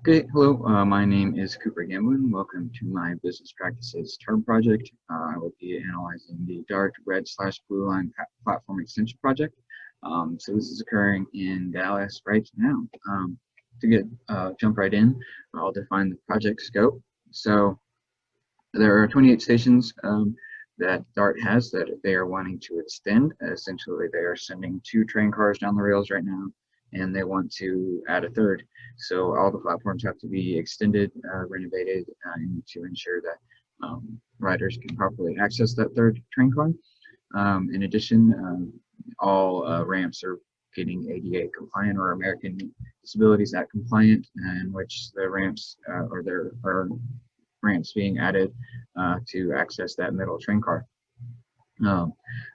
Okay, hello, my name is Cooper Gamblin. Welcome to my business practices term project. I will be analyzing the Dart red/blue line platform extension project. So this is occurring in Dallas right now. Jump right in, I'll define the project scope. So there are 28 stations that Dart has that they are wanting to extend. Essentially, they are sending 2 train cars down the rails right now, and they want to add a third. So all the platforms have to be extended, renovated to ensure that riders can properly access that third train car. In addition, all ramps are getting ADA compliant or American Disabilities Act compliant, in which the ramps or there are ramps being added to access that middle train car.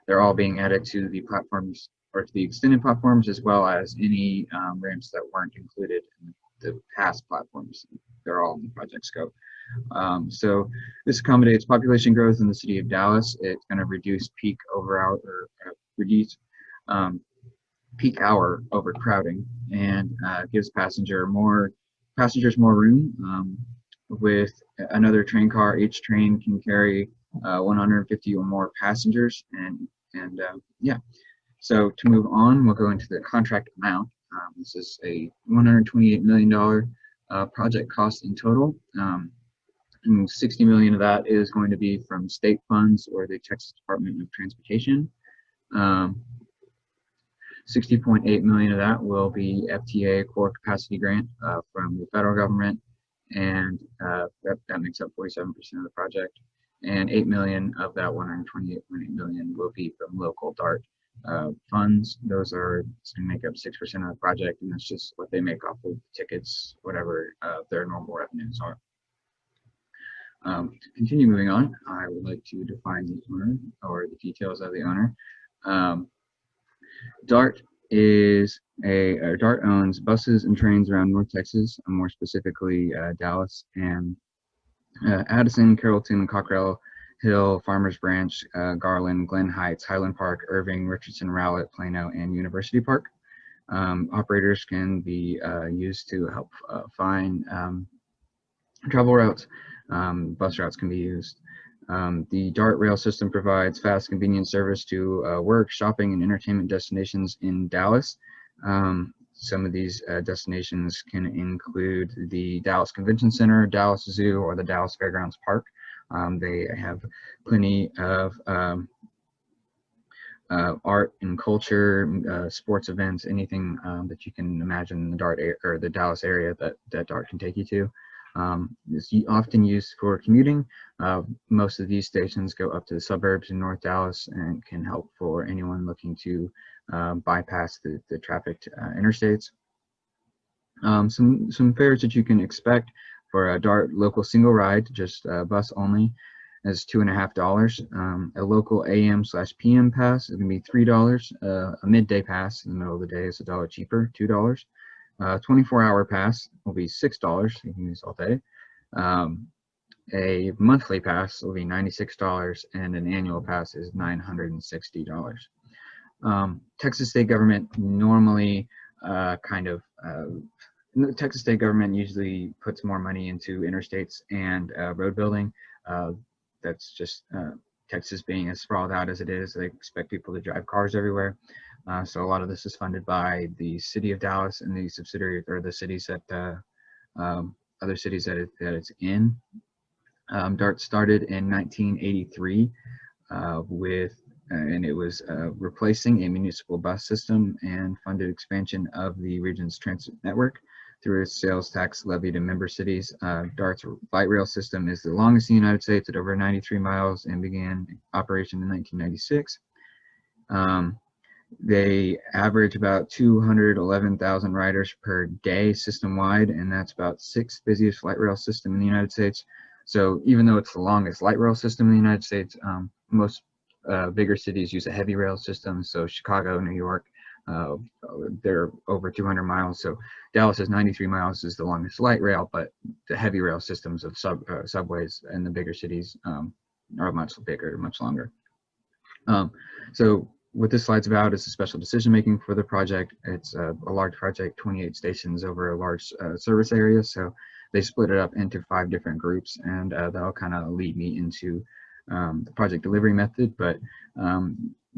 They're all being added to the platforms or to the extended platforms, as well as any ramps that weren't included in the past platforms. They're all in the project scope. So this accommodates population growth in the city of Dallas. It's going to reduce peak reduce peak hour overcrowding, and gives passengers more room. With another train car, each train can carry 150 or more passengers, and yeah. So to move on, we'll go into the contract amount. This is a $128 million project cost in total. And $60 million of that is going to be from state funds or the Texas Department of Transportation. 60.8 million of that will be FTA core capacity grant from the federal government, and that makes up 47% of the project. And 8 million of that 128.8 million will be from local DART funds. Those are going to make up 6% of the project, and that's just what they make off of tickets, whatever their normal revenues are. To continue moving on, I would like to define the owner, or the details of the owner. DART owns buses and trains around North Texas, more specifically Dallas and Addison, Carrollton, Cockrell Hill, Farmers Branch, Garland, Glen Heights, Highland Park, Irving, Richardson, Rowlett, Plano, and University Park. Operators can be used to help find travel routes. Bus routes can be used. The DART rail system provides fast, convenient service to work, shopping, and entertainment destinations in Dallas. Some of these destinations can include the Dallas Convention Center, Dallas Zoo, or the Dallas Fairgrounds Park. They have plenty of art and culture, sports events, anything that you can imagine in the the Dallas area that DART can take you to. It's often used for commuting. Most of these stations go up to the suburbs in North Dallas and can help for anyone looking to bypass the trafficked interstates. Some fares that you can expect for a DART local single ride, just bus only, is $2.50. A local AM/PM pass is going to be $3. A midday pass in the middle of the day is $1 cheaper, $2. 24-hour pass will be $6. You can use all day. A monthly pass will be $96, and an annual pass is $960. Texas state government normally Texas state government usually puts more money into interstates and road building. That's just Texas being as sprawled out as it is. They expect people to drive cars everywhere. So a lot of this is funded by the city of Dallas and the subsidiary or the cities that other cities that it's in. DART started in 1983 and it was replacing a municipal bus system and funded expansion of the region's transit network through its sales tax levied in member cities. DART's light rail system is the longest in the United States at over 93 miles and began operation in 1996. They average about 211,000 riders per day system-wide, and that's about 6th busiest light rail system in the United States. So even though it's the longest light rail system in the United States, most bigger cities use a heavy rail system. So Chicago, New York, they're over 200 miles. So Dallas is 93 miles, is the longest light rail, but the heavy rail systems of subways in the bigger cities are much bigger, much longer. So what this slide's about is the special decision making for the project. It's a large project, 28 stations over a large service area. So they split it up into 5 different groups, and that'll kind of lead me into the project delivery method. But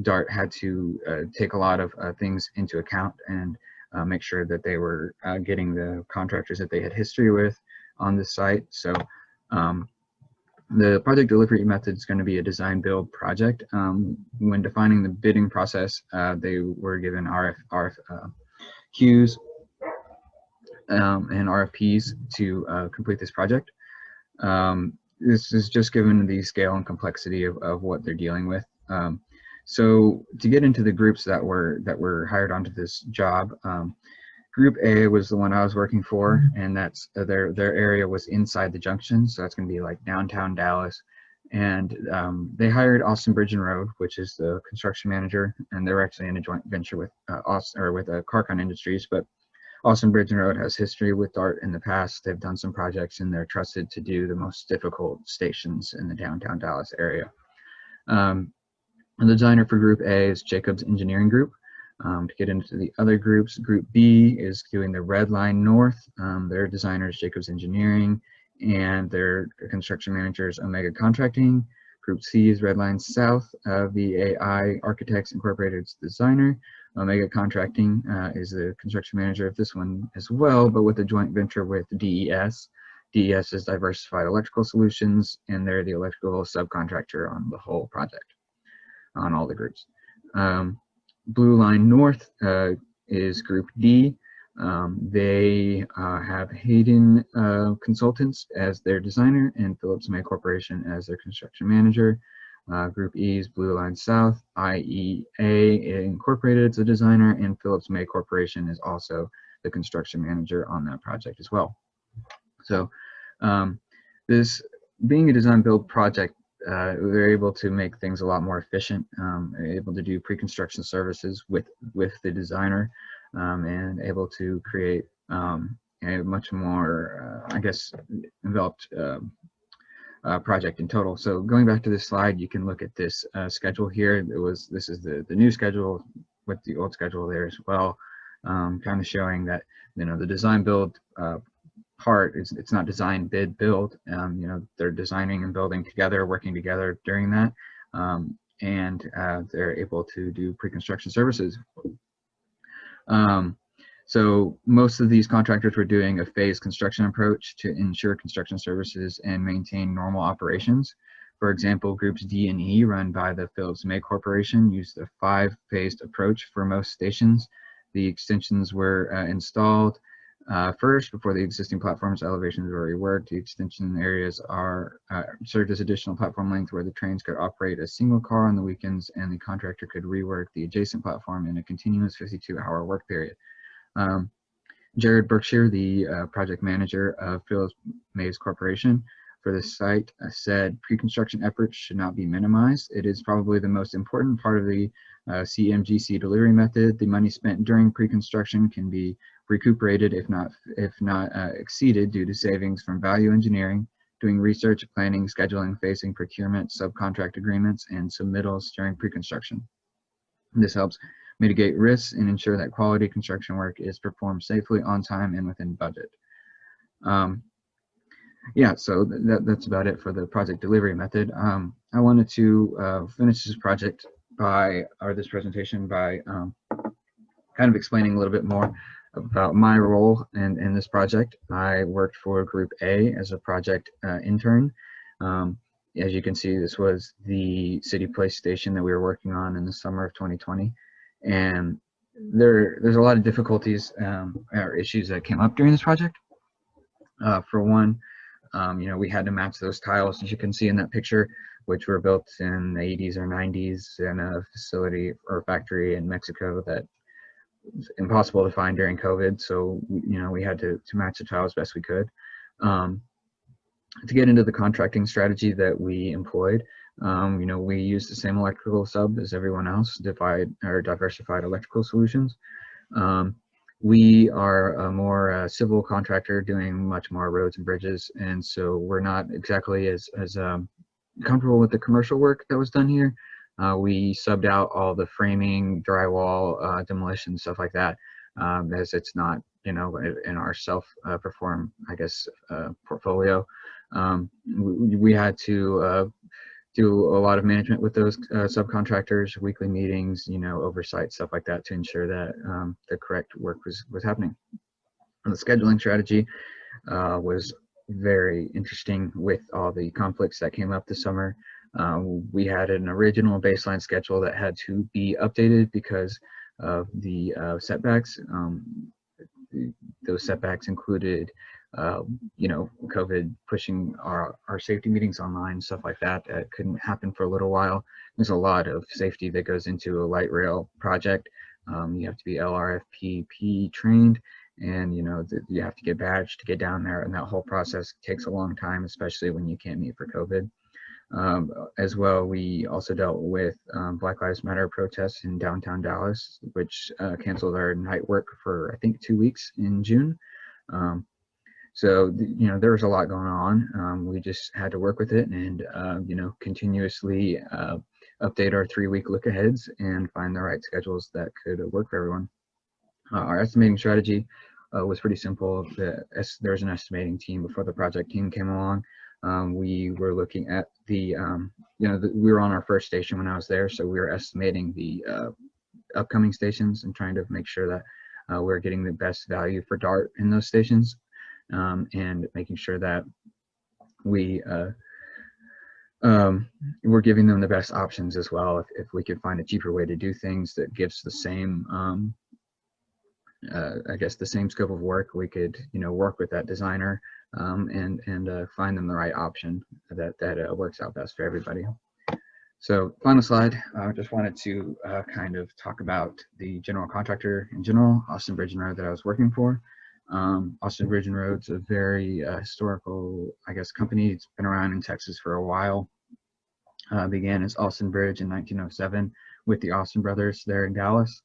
DART had to take a lot of things into account and make sure that they were getting the contractors that they had history with on the site. So the project delivery method is going to be a design build project. When defining the bidding process, they were given RFQs and RFPs to complete this project. This is just given the scale and complexity of what they're dealing with. So to get into the groups that were hired onto this job, Group A was the one I was working for, and that's their area was inside the junction, so that's going to be like downtown Dallas. And they hired Austin Bridge and Road, which is the construction manager, and they're actually in a joint venture with Carcon Industries. But Austin Bridge and Road has history with DART in the past. They've done some projects, and they're trusted to do the most difficult stations in the downtown Dallas area. The designer for Group A is Jacobs Engineering Group. To get into the other groups, Group B is doing the Red Line North. Their designer is Jacobs Engineering, and their construction manager is Omega Contracting. Group C is Red Line South. VAI Architects Incorporated is the designer. Omega Contracting is the construction manager of this one as well, but with a joint venture with DES. DES is Diversified Electrical Solutions, and they're the electrical subcontractor on the whole project, on all the groups. Blue Line North is Group D. They have Hayden Consultants as their designer and Phillips May Corporation as their construction manager. Group E is Blue Line South. IEA Incorporated is a designer, and Phillips May Corporation is also the construction manager on that project as well. So this being a design build project, they're able to make things a lot more efficient, able to do pre-construction services with the designer, and able to create a much more, I guess, enveloped project in total. So going back to this slide, you can look at this schedule here. This is the new schedule with the old schedule there as well, kind of showing that, you know, the design build part is, it's not design bid build. You know, they're designing and building together, working together during that, and they're able to do pre-construction services. So most of these contractors were doing a phased construction approach to ensure construction services and maintain normal operations. For example, groups D and E, run by the Phillips May Corporation, used a 5-phased approach for most stations. The extensions were installed first before the existing platforms elevations were reworked. The extension areas are served as additional platform length where the trains could operate a single car on the weekends, and the contractor could rework the adjacent platform in a continuous 52-hour work period. Jared Berkshire, the project manager of Phillips May Corporation for this site, said pre-construction efforts should not be minimized. It is probably the most important part of the CMGC delivery method. The money spent during pre-construction can be recuperated, if not exceeded, due to savings from value engineering, doing research, planning, scheduling, phasing, procurement, subcontract agreements, and submittals during pre-construction. This helps mitigate risks and ensure that quality construction work is performed safely, on time, and within budget. Yeah, so that's about it for the project delivery method. I wanted to finish this project this presentation by kind of explaining a little bit more about my role in this project. I worked for Group A as a project intern. As you can see, this was the City Place station that we were working on in the summer of 2020. And there's a lot of difficulties or issues that came up during this project. For one, you know, we had to match those tiles, as you can see in that picture, which were built in the 80s or 90s in a facility or factory in Mexico that was impossible to find during COVID. So, you know, we had to match the tiles best we could. To get into the contracting strategy that we employed, you know, we use the same electrical sub as everyone else, Diversified Electrical Solutions. We are a more civil contractor doing much more roads and bridges, and so we're not exactly as comfortable with the commercial work that was done here. We subbed out all the framing, drywall, demolition, stuff like that, as it's not, you know, in our self-perform, I guess, portfolio. We had to do a lot of management with those subcontractors, weekly meetings, you know, oversight, stuff like that, to ensure that the correct work was happening. And the scheduling strategy was very interesting with all the conflicts that came up this summer. We had an original baseline schedule that had to be updated because of the setbacks. Those setbacks included, you know, COVID pushing our safety meetings online, stuff like that. That couldn't happen for a little while. There's a lot of safety that goes into a light rail project. You have to be LRFPP trained, and you know you have to get badged to get down there, and that whole process takes a long time, especially when you can't meet for COVID. As well, we also dealt with Black Lives Matter protests in downtown Dallas, which canceled our night work for I think 2 weeks in June. So you know, there was a lot going on. We just had to work with it and you know, continuously update our 3-week look aheads and find the right schedules that could work for everyone. Our estimating strategy was pretty simple. There's an estimating team before the project team came along. We were looking at the, you know, we were on our first station when I was there, so we were estimating the upcoming stations and trying to make sure that we're getting the best value for DART in those stations, and making sure that we're giving them the best options as well. If we could find a cheaper way to do things that gives the same, I guess, the same scope of work, we could, you know, work with that designer and find them the right option that works out best for everybody. So final slide, I just wanted to kind of talk about the general contractor in general, Austin Bridge and Road, that I was working for. Austin Bridge and Road's a very historical, I guess, company. It's been around in Texas for a while. Began as Austin Bridge in 1907 with the Austin brothers there in Dallas.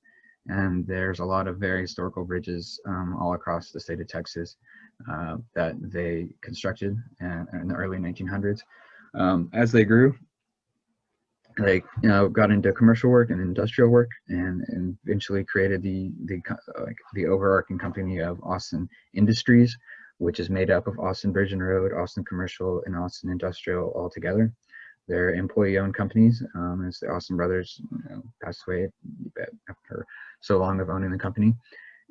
And there's a lot of very historical bridges all across the state of Texas that they constructed in the early 1900s. As they grew, they, you know, got into commercial work and industrial work, and eventually created the overarching company of Austin Industries, which is made up of Austin Bridge and Road, Austin Commercial, and Austin Industrial all together. They're employee-owned companies, as the Austin brothers, you know, passed away after so long of owning the company.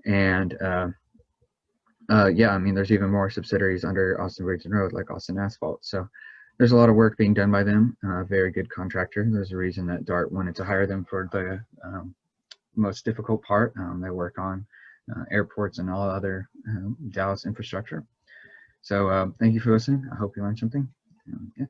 And yeah, I mean, there's even more subsidiaries under Austin Bridge and Road, like Austin Asphalt. So there's a lot of work being done by them. Very good contractor. There's a reason that DART wanted to hire them for the most difficult part. They work on airports and all other Dallas infrastructure. So thank you for listening. I hope you learned something. Yeah.